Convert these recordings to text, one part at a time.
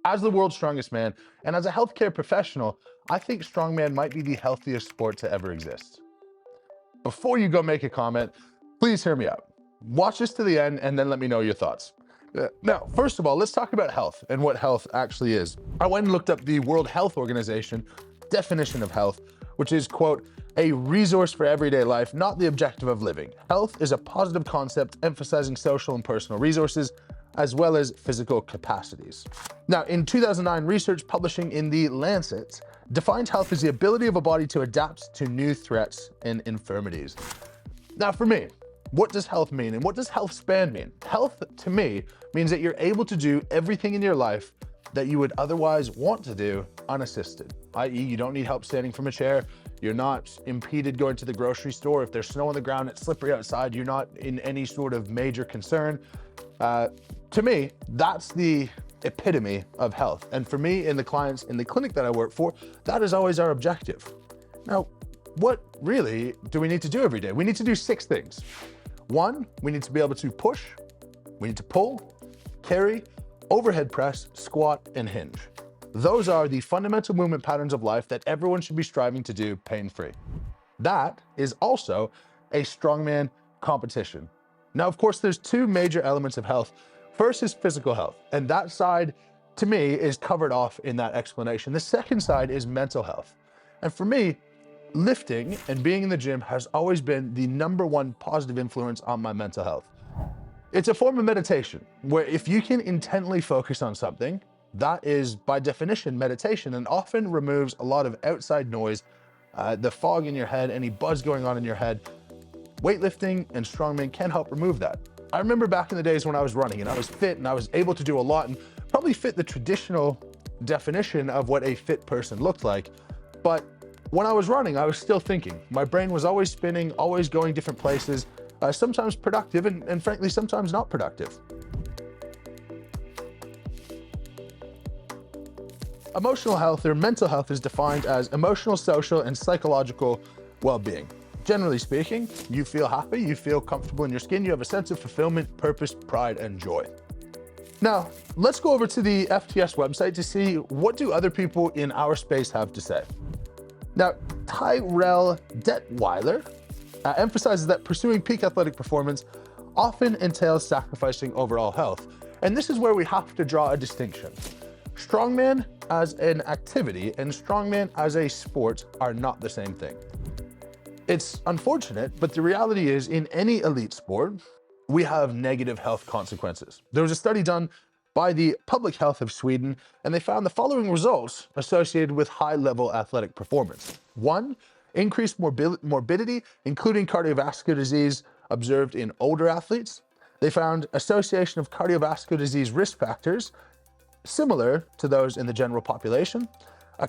As the world's strongest man and as a healthcare professional, I think strongman might be the healthiest sport to ever exist. Before you go make a comment, please hear me out. Watch this to the end and then let me know your thoughts. Now, first of all, let's talk about health and what health actually is. I went and looked up the World Health Organization definition of health, which is, quote, a resource for everyday life, not the objective of living. Health is a positive concept emphasizing social and personal resources, as well as physical capacities. Now, in 2009, research publishing in The Lancet defined health as the ability of a body to adapt to new threats and infirmities. Now, for me, what does health mean and what does health span mean? Health, to me, means that you're able to do everything in your life that you would otherwise want to do unassisted, i.e. you don't need help standing from a chair, you're not impeded going to the grocery store, if there's snow on the ground, it's slippery outside, you're not in any sort of major concern. To me, that's the epitome of health. And for me and the clients in the clinic that I work for, that is always our objective. Now, what really do we need to do every day? We need to do 6 things. 1, we need to be able to push, we need to pull, carry, overhead press, squat, and hinge. Those are the fundamental movement patterns of life that everyone should be striving to do pain-free. That is also a strongman competition. Now, of course, there's 2 major elements of health. First is physical health, and that side, to me, is covered off in that explanation. The second side is mental health. And for me, lifting and being in the gym has always been the #1 positive influence on my mental health. It's a form of meditation, where if you can intently focus on something, that is by definition meditation, and often removes a lot of outside noise, the fog in your head, any buzz going on in your head. Weightlifting and strongman can help remove that. I remember back in the days when I was running and I was fit and I was able to do a lot and probably fit the traditional definition of what a fit person looked like. But when I was running, I was still thinking. My brain was always spinning, always going different places, sometimes productive and frankly, sometimes not productive. Emotional health or mental health is defined as emotional, social, and psychological well-being. Generally speaking, you feel happy, you feel comfortable in your skin, you have a sense of fulfillment, purpose, pride, and joy. Now, let's go over to the FTS website to see what do other people in our space have to say. Now, Tyrel Detweiler emphasizes that pursuing peak athletic performance often entails sacrificing overall health. And this is where we have to draw a distinction. Strongman as an activity and strongman as a sport are not the same thing. It's unfortunate, but the reality is in any elite sport, we have negative health consequences. There was a study done by the Public Health of Sweden, and they found the following results associated with high-level athletic performance. 1, increased morbidity, including cardiovascular disease observed in older athletes. They found association of cardiovascular disease risk factors similar to those in the general population.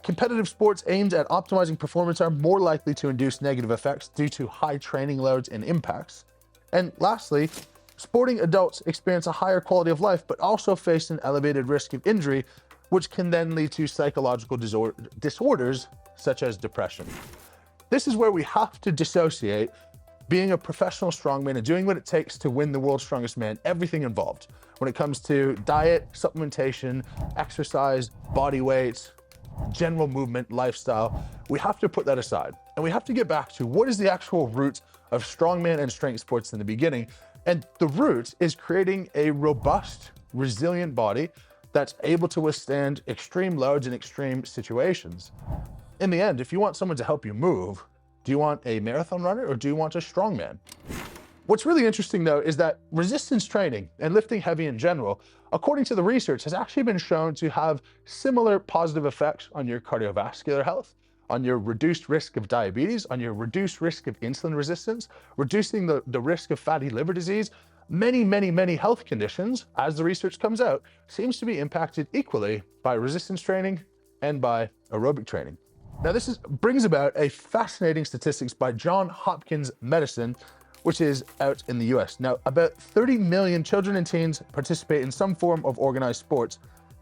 Competitive sports aimed at optimizing performance are more likely to induce negative effects due to high training loads and impacts. And lastly, sporting adults experience a higher quality of life, but also face an elevated risk of injury, which can then lead to psychological disorders such as depression. This is where we have to dissociate being a professional strongman and doing what it takes to win the world's strongest man, everything involved. When it comes to diet, supplementation, exercise, body weight, general movement, lifestyle, we have to put that aside. And we have to get back to what is the actual root of strongman and strength sports in the beginning. And the root is creating a robust, resilient body that's able to withstand extreme loads and extreme situations. In the end, if you want someone to help you move, do you want a marathon runner or do you want a strongman? What's really interesting though is that resistance training and lifting heavy in general, according to the research, has actually been shown to have similar positive effects on your cardiovascular health, on your reduced risk of diabetes, on your reduced risk of insulin resistance, reducing the risk of fatty liver disease. Many health conditions, as the research comes out, seems to be impacted equally by resistance training and by aerobic training. Now this brings about a fascinating statistics by Johns Hopkins Medicine, which is out in the US. Now, about 30 million children and teens participate in some form of organized sports,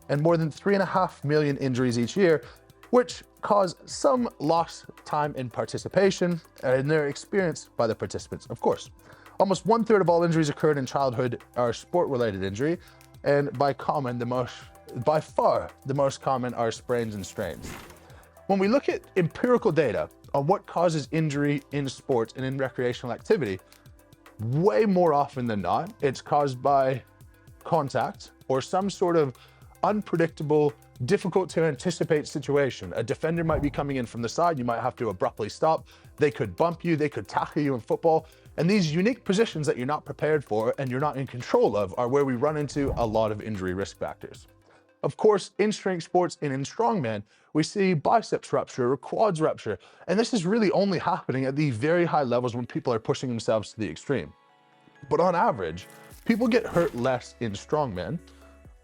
and more than 3.5 million injuries each year, which cause some lost time in participation and they're experienced by the participants, of course. Almost 1/3 of all injuries occurred in childhood are sport-related injury, and by common, the most by far the most common are sprains and strains. When we look at empirical data on what causes injury in sports and in recreational activity, way more often than not, it's caused by contact or some sort of unpredictable, difficult to anticipate situation. A defender might be coming in from the side, you might have to abruptly stop. They could bump you, they could tackle you in football. And these unique positions that you're not prepared for and you're not in control of are where we run into a lot of injury risk factors. Of course, in strength sports and in strongman, we see biceps rupture or quads rupture. And this is really only happening at the very high levels when people are pushing themselves to the extreme. But on average, people get hurt less in strongman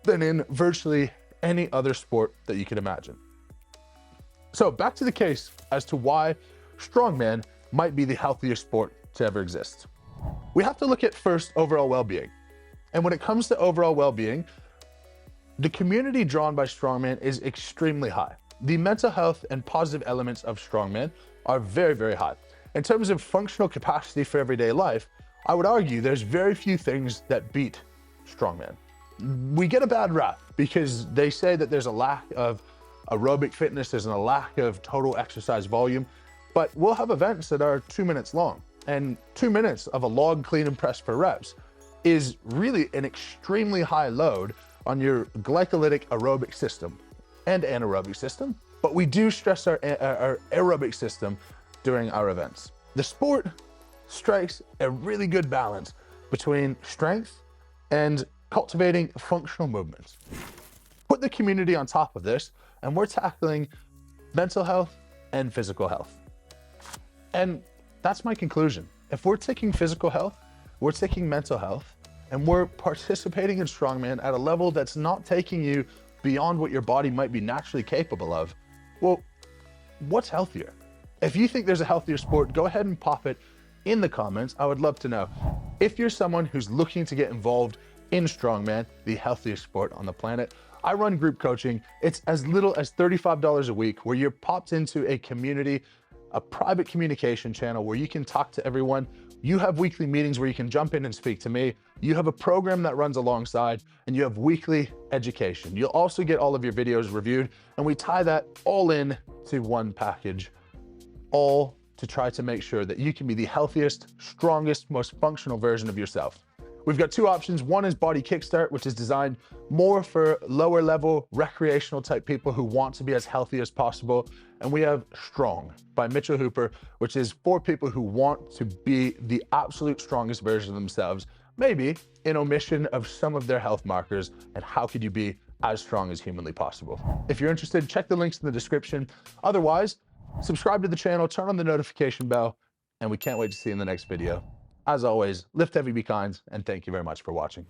than in virtually any other sport that you can imagine. So back to the case as to why strongman might be the healthiest sport to ever exist. We have to look at first overall well-being. And when it comes to overall well-being, the community drawn by strongman is extremely high. The mental health and positive elements of strongman are very, very high. In terms of functional capacity for everyday life, I would argue there's very few things that beat strongman. We get a bad rap because they say that there's a lack of aerobic fitness, there's a lack of total exercise volume, but we'll have events that are 2 minutes long, and 2 minutes of a log clean and press for reps is really an extremely high load on your glycolytic aerobic system and anaerobic system, but we do stress our aerobic system during our events. The sport strikes a really good balance between strength and cultivating functional movements. Put the community on top of this, and we're tackling mental health and physical health. And that's my conclusion. If we're taking physical health, we're taking mental health, and we're participating in strongman at a level that's not taking you beyond what your body might be naturally capable of, well, what's healthier? If you think there's a healthier sport, go ahead and pop it in the comments. I would love to know. If you're someone who's looking to get involved in strongman, the healthiest sport on the planet, I run group coaching. It's as little as $35 a week, where you're popped into a community, a private communication channel where you can talk to everyone. You have weekly meetings where you can jump in and speak to me. You have a program that runs alongside, and you have weekly education. You'll also get all of your videos reviewed, and we tie that all in to one package, all to try to make sure that you can be the healthiest, strongest, most functional version of yourself. We've got two options. One is Body Kickstart, which is designed more for lower level recreational type people who want to be as healthy as possible. And we have Strong by Mitchell Hooper, which is for people who want to be the absolute strongest version of themselves, maybe in omission of some of their health markers, and how could you be as strong as humanly possible. If you're interested, check the links in the description. Otherwise, subscribe to the channel, turn on the notification bell, and we can't wait to see you in the next video. As always, lift heavy, be kind, and thank you very much for watching.